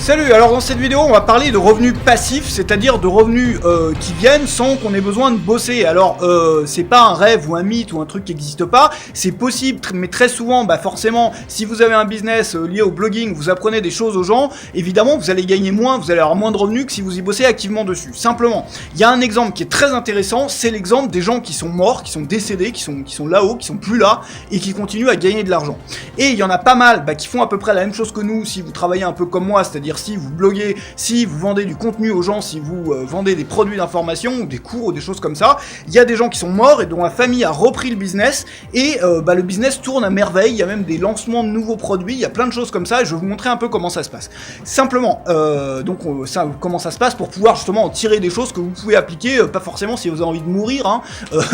Salut, alors dans cette vidéo on va parler de revenus passifs, c'est-à-dire de revenus qui viennent sans qu'on ait besoin de bosser. Alors c'est pas un rêve ou un mythe ou un truc qui n'existe pas, c'est possible, mais très souvent forcément si vous avez un business lié au blogging, vous apprenez des choses aux gens, évidemment vous allez gagner moins, vous allez avoir moins de revenus que si vous y bossez activement dessus. Simplement, il y a un exemple qui est très intéressant, c'est l'exemple des gens qui sont morts, qui sont décédés, qui sont là-haut, qui sont plus là et qui continuent à gagner de l'argent. Et il y en a pas mal qui font à peu près la même chose que nous si vous travaillez un peu comme moi, c'est-à-dire si vous bloguez, si vous vendez du contenu aux gens, si vous vendez des produits d'information ou des cours ou des choses comme ça, il y a des gens qui sont morts et dont la famille a repris le business et le business tourne à merveille, il y a même des lancements de nouveaux produits, il y a plein de choses comme ça et je vais vous montrer un peu comment ça se passe. Simplement, comment ça se passe pour pouvoir justement en tirer des choses que vous pouvez appliquer, pas forcément si vous avez envie de mourir,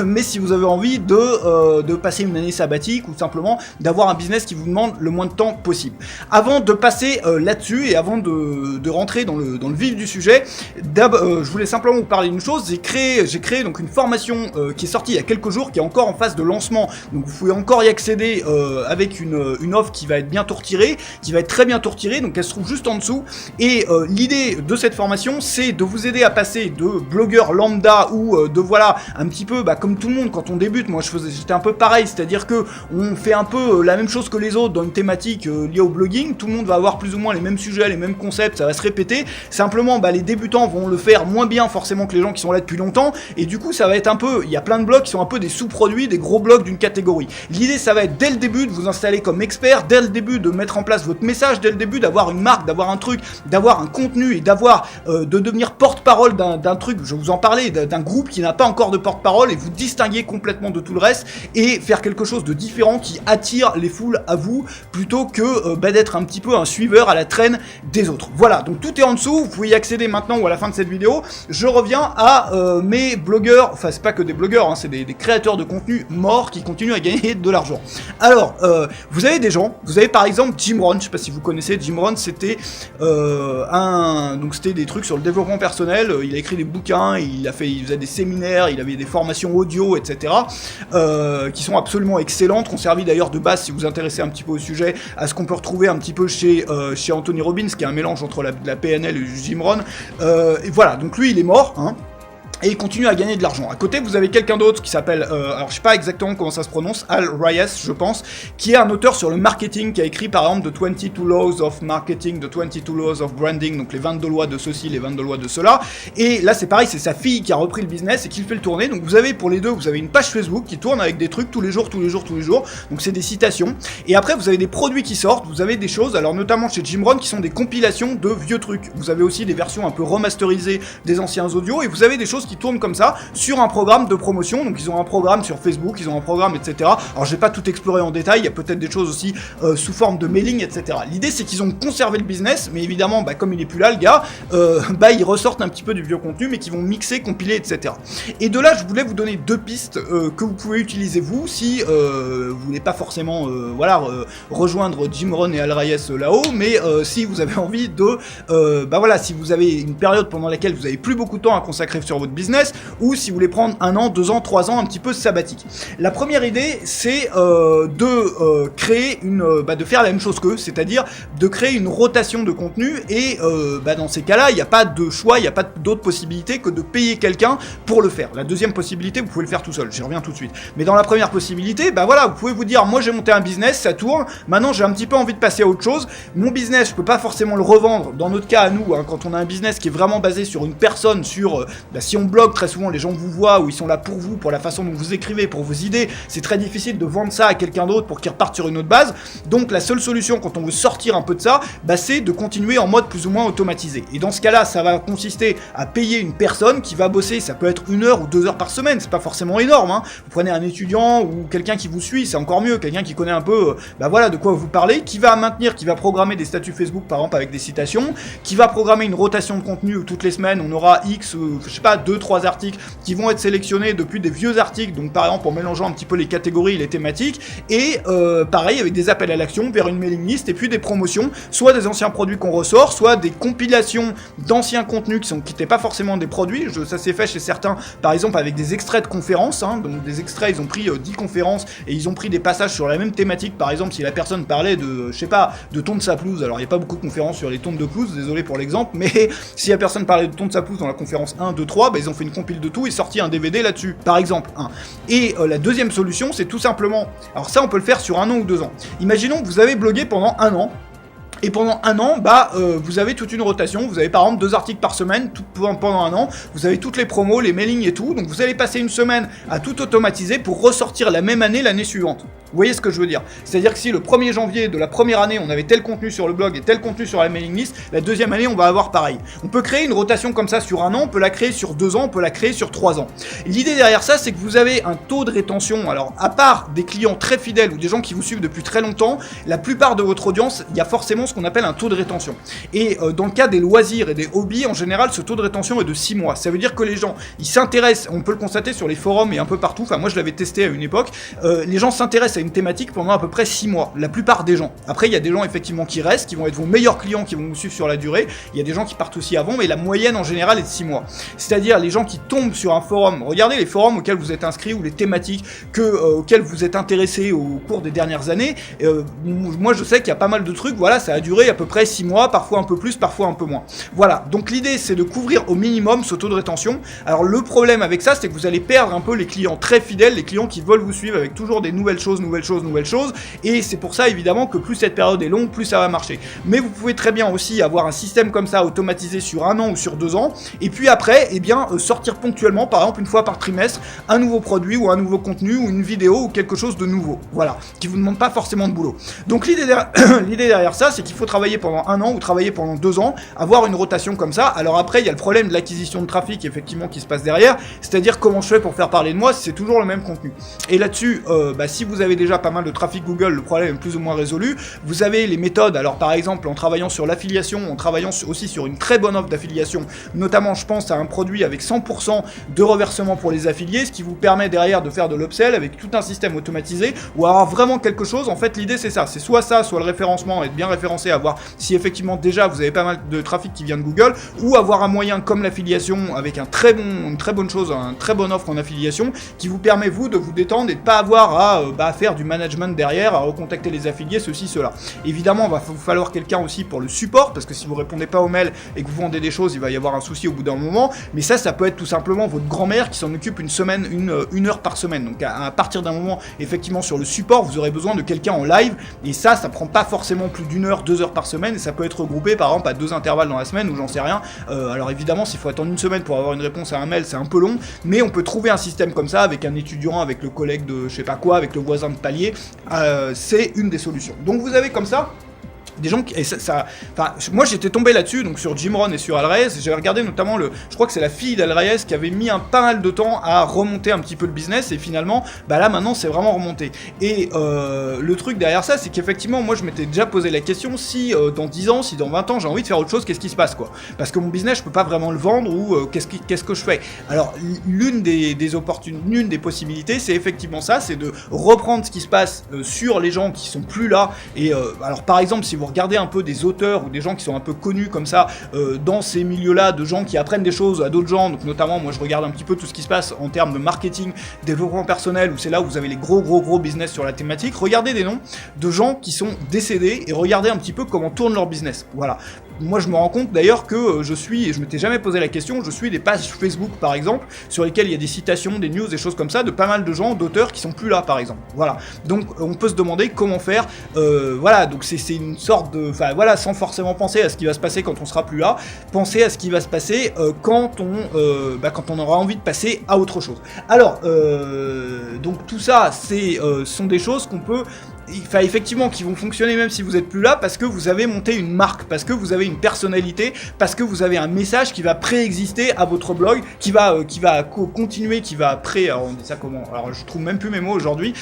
mais si vous avez envie de passer une année sabbatique ou simplement d'avoir un business qui vous demande le moins de temps possible. Avant de passer là-dessus et avant de rentrer dans le vif du sujet, je voulais simplement vous parler d'une chose. J'ai créé donc une formation qui est sortie il y a quelques jours, qui est encore en phase de lancement, donc vous pouvez encore y accéder avec une offre qui va être bientôt retirée, qui va être très bientôt retirée, donc elle se trouve juste en dessous, et l'idée de cette formation c'est de vous aider à passer de blogueur lambda ou de voilà un petit peu comme tout le monde quand on débute. Moi j'étais un peu pareil, c'est-à-dire que on fait un peu la même chose que les autres dans une thématique liée au blogging, tout le monde va avoir plus ou moins les mêmes sujets, les mêmes concepts, ça va se répéter, simplement les débutants vont le faire moins bien forcément que les gens qui sont là depuis longtemps, et du coup ça va être un peu, il y a plein de blogs qui sont un peu des sous-produits, des gros blogs d'une catégorie. L'idée ça va être dès le début de vous installer comme expert, dès le début de mettre en place votre message, dès le début d'avoir une marque, d'avoir un truc, d'avoir un contenu et d'avoir de devenir porte-parole d'un truc, je vous en parlais, d'un groupe qui n'a pas encore de porte-parole et vous distinguer complètement de tout le reste et faire quelque chose de différent qui attire les foules à vous plutôt que d'être un petit peu un suiveur à la traîne des autres. Voilà, donc tout est en dessous, vous pouvez y accéder maintenant ou à la fin de cette vidéo. Je reviens à mes blogueurs, enfin c'est pas que des blogueurs, c'est des créateurs de contenu morts qui continuent à gagner de l'argent. Alors, vous avez des gens, vous avez par exemple Jim Rohn, je sais pas si vous connaissez, Jim Rohn c'était c'était des trucs sur le développement personnel, il a écrit des bouquins, il faisait des séminaires, il avait des formations audio, etc. Qui sont absolument excellentes, qui ont servi d'ailleurs de base, si vous vous intéressez un petit peu au sujet, à ce qu'on peut retrouver un petit peu chez Anthony Robbins, qui est un mélange entre la PNL et Jim Rohn. Et voilà, donc lui il est mort, et il continue à gagner de l'argent. À côté, vous avez quelqu'un d'autre qui s'appelle, alors je sais pas exactement comment ça se prononce, Hal Ries, je pense, qui est un auteur sur le marketing, qui a écrit par exemple The 22 Laws of Marketing, The 22 Laws of Branding, donc les 22 lois de ceci, les 22 lois de cela. Et là, c'est pareil, c'est sa fille qui a repris le business et qui le fait le tourner. Donc vous avez pour les deux, vous avez une page Facebook qui tourne avec des trucs tous les jours. Donc c'est des citations. Et après, vous avez des produits qui sortent, vous avez des choses, alors notamment chez Jim Rohn, qui sont des compilations de vieux trucs. Vous avez aussi des versions un peu remasterisées des anciens audios, et vous avez des choses qui tournent comme ça sur un programme de promotion. Donc ils ont un programme sur Facebook, ils ont un programme, etc. Alors je vais pas tout explorer en détail, il y a peut-être des choses aussi sous forme de mailing, etc. L'idée c'est qu'ils ont conservé le business, mais évidemment comme il est plus là le gars, ils ressortent un petit peu du vieux contenu, mais qui vont mixer, compiler, etc. Et de là je voulais vous donner deux pistes que vous pouvez utiliser vous si vous voulez pas forcément rejoindre Jim Rohn et Hal Ries là-haut, mais si vous avez envie de si vous avez une période pendant laquelle vous avez plus beaucoup de temps à consacrer sur votre business, ou si vous voulez prendre 1 an, 2 ans, 3 ans, un petit peu sabbatique. La première idée, c'est de créer de faire la même chose qu'eux, c'est-à-dire de créer une rotation de contenu, et dans ces cas-là, il n'y a pas de choix, il n'y a pas d'autre possibilité que de payer quelqu'un pour le faire. La deuxième possibilité, vous pouvez le faire tout seul, j'y reviens tout de suite. Mais dans la première possibilité, vous pouvez vous dire, moi j'ai monté un business, ça tourne, maintenant j'ai un petit peu envie de passer à autre chose, mon business, je peux pas forcément le revendre, dans notre cas à nous, quand on a un business qui est vraiment basé sur une personne, sur, si on blog, très souvent les gens vous voient, ou ils sont là pour vous, pour la façon dont vous écrivez, pour vos idées, c'est très difficile de vendre ça à quelqu'un d'autre pour qu'il reparte sur une autre base. Donc la seule solution quand on veut sortir un peu de ça, c'est de continuer en mode plus ou moins automatisé. Et dans ce cas-là, ça va consister à payer une personne qui va bosser, ça peut être 1 heure ou 2 heures par semaine, c'est pas forcément énorme, Vous prenez un étudiant ou quelqu'un qui vous suit, c'est encore mieux, quelqu'un qui connaît un peu, de quoi vous parlez, qui va maintenir, qui va programmer des statuts Facebook par exemple avec des citations, qui va programmer une rotation de contenu où toutes les semaines on aura X, 2 2-3 articles qui vont être sélectionnés depuis des vieux articles, donc par exemple en mélangeant un petit peu les catégories et les thématiques, et pareil avec des appels à l'action vers une mailing list, et puis des promotions, soit des anciens produits qu'on ressort, soit des compilations d'anciens contenus qui n'étaient pas forcément des produits. Ça s'est fait chez certains, par exemple avec des extraits de conférences, hein, donc des extraits, ils ont pris 10 conférences et ils ont pris des passages sur la même thématique. Par exemple, si la personne parlait de, je sais pas, de ton de sa pelouse, alors il n'y a pas beaucoup de conférences sur les tons de pelouse, désolé pour l'exemple, mais si la personne parlait de ton de sa pelouse dans la conférence 1, 2, 3, bah, ils ont fait une compile de tout et sorti un DVD là-dessus, par exemple. Hein. Et la deuxième solution, c'est tout simplement, alors ça on peut le faire sur 1 an ou 2 ans. Imaginons que vous avez blogué pendant 1 an, et pendant 1 an, vous avez toute une rotation, vous avez par exemple 2 articles par semaine, pendant 1 an, vous avez toutes les promos, les mailings et tout, donc vous allez passer une semaine à tout automatiser pour ressortir la même année l'année suivante. Vous voyez ce que je veux dire? C'est-à-dire que si le 1er janvier de la première année, on avait tel contenu sur le blog et tel contenu sur la mailing list, la deuxième année, on va avoir pareil. On peut créer une rotation comme ça sur 1 an, on peut la créer sur 2 ans, on peut la créer sur 3 ans. L'idée derrière ça, c'est que vous avez un taux de rétention, alors à part des clients très fidèles ou des gens qui vous suivent depuis très longtemps, la plupart de votre audience, il y a forcément ce qu'on appelle un taux de rétention. Et dans le cas des loisirs et des hobbies, en général, ce taux de rétention est de 6 mois. Ça veut dire que les gens, ils s'intéressent, on peut le constater sur les forums et un peu partout, enfin moi je l'avais testé à une époque, les gens s'intéressent à une thématique pendant à peu près 6 mois, la plupart des gens. Après, il y a des gens effectivement qui restent, qui vont être vos meilleurs clients, qui vont vous suivre sur la durée, il y a des gens qui partent aussi avant, mais la moyenne en général est de 6 mois. C'est-à-dire les gens qui tombent sur un forum, regardez les forums auxquels vous êtes inscrits ou les thématiques auxquelles vous êtes intéressés au cours des dernières années, moi je sais qu'il y a pas mal de trucs, voilà, ça a duré à peu près 6 mois, parfois un peu plus, parfois un peu moins. Voilà, donc l'idée c'est de couvrir au minimum ce taux de rétention. Alors le problème avec ça, c'est que vous allez perdre un peu les clients très fidèles, les clients qui veulent vous suivre avec toujours des nouvelles choses, et c'est pour ça évidemment que plus cette période est longue, plus ça va marcher. Mais vous pouvez très bien aussi avoir un système comme ça automatisé sur 1 an ou sur 2 ans, et puis après, sortir ponctuellement, par exemple une fois par trimestre, un nouveau produit ou un nouveau contenu ou une vidéo ou quelque chose de nouveau, voilà, qui vous demande pas forcément de boulot. Donc l'idée derrière ça, c'est qu'il faut travailler pendant 1 an ou travailler pendant 2 ans, avoir une rotation comme ça. Alors après, il y a le problème de l'acquisition de trafic effectivement qui se passe derrière, c'est-à-dire comment je fais pour faire parler de moi si c'est toujours le même contenu. Et là-dessus, si vous avez déjà pas mal de trafic Google, le problème est plus ou moins résolu. Vous avez les méthodes, alors par exemple en travaillant sur l'affiliation, en travaillant aussi sur une très bonne offre d'affiliation, notamment je pense à un produit avec 100% de reversement pour les affiliés, ce qui vous permet derrière de faire de l'upsell avec tout un système automatisé, ou avoir vraiment quelque chose. En fait l'idée c'est ça, c'est soit ça, soit le référencement, être bien référencé, à voir si effectivement déjà vous avez pas mal de trafic qui vient de Google, ou avoir un moyen comme l'affiliation avec une très bonne chose, une très bonne offre en affiliation qui vous permet vous de vous détendre et de pas avoir à faire du management derrière, à recontacter les affiliés, ceci, cela. Évidemment, il va vous falloir quelqu'un aussi pour le support, parce que si vous répondez pas aux mails et que vous vendez des choses, il va y avoir un souci au bout d'un moment, mais ça peut être tout simplement votre grand-mère qui s'en occupe une heure par semaine. Donc à partir d'un moment, effectivement, sur le support, vous aurez besoin de quelqu'un en live, et ça prend pas forcément plus d'1 heure, 2 heures par semaine, et ça peut être regroupé par exemple à 2 intervalles dans la semaine, ou j'en sais rien. Alors évidemment, s'il faut attendre une semaine pour avoir une réponse à un mail, c'est un peu long, mais on peut trouver un système comme ça, avec un étudiant, avec le collègue de je sais pas quoi, avec le voisin de palier, c'est une des solutions. Donc vous avez comme ça des gens qui, moi j'étais tombé là-dessus, donc sur Jim Rohn et sur Al Reyes, j'avais regardé notamment je crois que c'est la fille d'Al Reyes qui avait mis pas mal de temps à remonter un petit peu le business, et finalement, là maintenant c'est vraiment remonté. Et le truc derrière ça, c'est qu'effectivement, moi je m'étais déjà posé la question, si dans 10 ans, si dans 20 ans j'ai envie de faire autre chose, qu'est-ce qui se passe, quoi? Parce que mon business, je peux pas vraiment le vendre, ou qu'est-ce que je fais? Alors l'une des possibilités, c'est effectivement ça, c'est de reprendre ce qui se passe sur les gens qui sont plus là, et alors par exemple, si vous regardez un peu des auteurs ou des gens qui sont un peu connus comme ça dans ces milieux-là, de gens qui apprennent des choses à d'autres gens, donc notamment moi je regarde un petit peu tout ce qui se passe en termes de marketing, développement personnel, où c'est là où vous avez les gros business sur la thématique. Regardez des noms de gens qui sont décédés et regardez un petit peu comment tourne leur business. Voilà. Moi je me rends compte d'ailleurs que je m'étais jamais posé la question, je suis des pages Facebook par exemple, sur lesquelles il y a des citations, des news, des choses comme ça, de pas mal de gens, d'auteurs qui sont plus là par exemple. Voilà. Donc on peut se demander comment faire, voilà, donc c'est une sorte de, sans forcément penser à ce qui va se passer quand on sera plus là, penser à ce qui va se passer quand on aura envie de passer à autre chose. Alors, donc tout ça, sont des choses qu'on peut enfin effectivement qui vont fonctionner même si vous êtes plus là, parce que vous avez monté une marque, parce que vous avez une personnalité, parce que vous avez un message qui va préexister à votre blog, qui va continuer, qui va alors on dit ça comment, alors je trouve même plus mes mots aujourd'hui,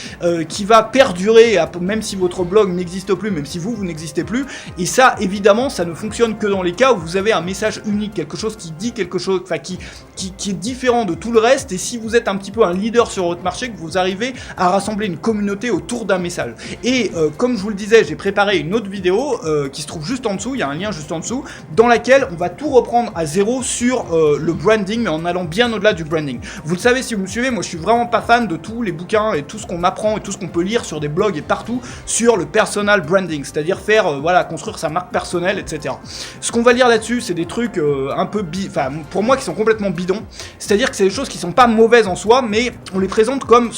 qui va perdurer même si votre blog n'existe plus, même si vous n'existez plus. Et ça évidemment ça ne fonctionne que dans les cas où vous avez un message unique, quelque chose qui dit quelque chose, enfin qui est différent de tout le reste. Et si vous êtes un petit peu un leader sur votre marché, que vous arrivez à rassembler une communauté autour d'un message. Et comme je vous le disais, j'ai préparé une autre vidéo qui se trouve juste en dessous, il y a un lien juste en dessous, dans laquelle on va tout reprendre à zéro sur le branding, mais en allant bien au-delà du branding. Vous le savez si vous me suivez, moi je suis vraiment pas fan de tous les bouquins et tout ce qu'on apprend et tout ce qu'on peut lire sur des blogs et partout sur le personal branding, c'est-à-dire faire, voilà, construire sa marque personnelle, etc. Ce qu'on va lire là-dessus, c'est des trucs un peu, pour moi qui sont complètement bidons, c'est-à-dire que c'est des choses qui sont pas mauvaises en soi, mais on les présente comme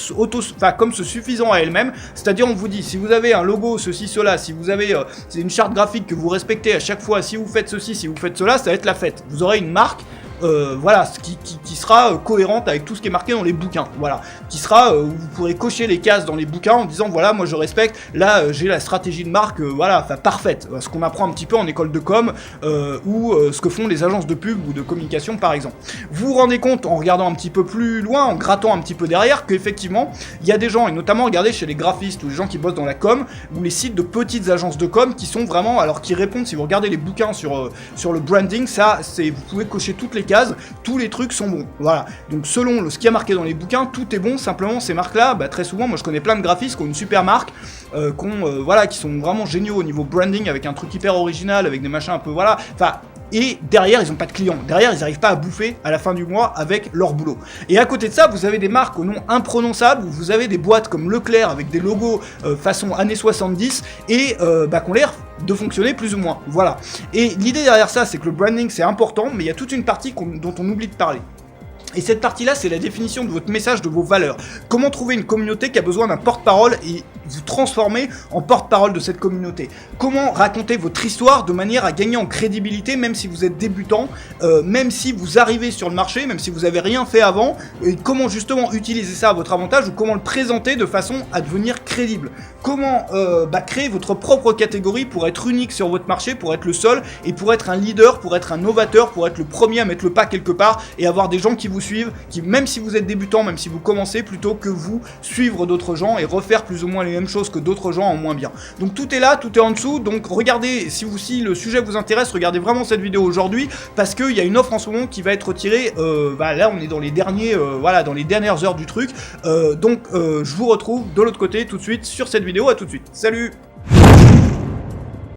comme se suffisant à elles-mêmes, c'est-à-dire on vous dit, si vous avez un logo, ceci, cela, si vous avez c'est une charte graphique que vous respectez à chaque fois, si vous faites ceci, si vous faites cela, ça va être la fête. Vous aurez une marque, voilà, qui sera cohérente avec tout ce qui est marqué dans les bouquins, voilà, qui sera, vous pourrez cocher les cases dans les bouquins en disant, voilà, moi je respecte, là j'ai la stratégie de marque, voilà, enfin parfaite, ce qu'on apprend un petit peu en école de com, ou ce que font les agences de pub ou de communication par exemple. Vous vous rendez compte, en regardant un petit peu plus loin, en grattant un petit peu derrière, qu'effectivement, il y a des gens, et notamment regardez chez les graphistes ou les gens qui bossent dans la com, ou les sites de petites agences de com qui sont vraiment, alors qui répondent, si vous regardez les bouquins sur le branding, ça, vous pouvez cocher toutes les cases, tous les trucs sont bons, voilà. Donc selon ce qui a marqué dans les bouquins, tout est bon. Simplement ces marques-là, très souvent, moi je connais plein de graphistes qui ont une super marque, voilà, qui sont vraiment géniaux au niveau branding, avec un truc hyper original, avec des machins un peu, voilà, enfin. Et derrière, ils n'ont pas de clients. Derrière, ils n'arrivent pas à bouffer à la fin du mois avec leur boulot. Et à côté de ça, vous avez des marques au nom imprononçable, où vous avez des boîtes comme Leclerc avec des logos façon années 70 et qui ont l'air de fonctionner plus ou moins. Voilà. Et l'idée derrière ça, c'est que le branding, c'est important, mais il y a toute une partie dont on oublie de parler. Et cette partie-là, c'est la définition de votre message, de vos valeurs. Comment trouver une communauté qui a besoin d'un porte-parole et vous transformer en porte-parole de cette communauté. Comment raconter votre histoire de manière à gagner en crédibilité, même si vous êtes débutant, même si vous arrivez sur le marché, même si vous n'avez rien fait avant, et comment justement utiliser ça à votre avantage, ou comment le présenter de façon à devenir crédible. Comment créer votre propre catégorie pour être unique sur votre marché, pour être le seul, et pour être un leader, pour être un novateur, pour être le premier à mettre le pas quelque part, et avoir des gens qui vous suivent, qui même si vous êtes débutant, même si vous commencez, plutôt que vous suivre d'autres gens et refaire plus ou moins les mêmes choses que d'autres gens en moins bien. Donc tout est là, tout est en dessous, donc regardez, si le sujet vous intéresse, regardez vraiment cette vidéo aujourd'hui, parce qu'il y a une offre en ce moment qui va être retirée, là on est dans les derniers, dans les dernières heures du truc, donc je vous retrouve de l'autre côté tout de suite sur cette vidéo, à tout de suite, salut.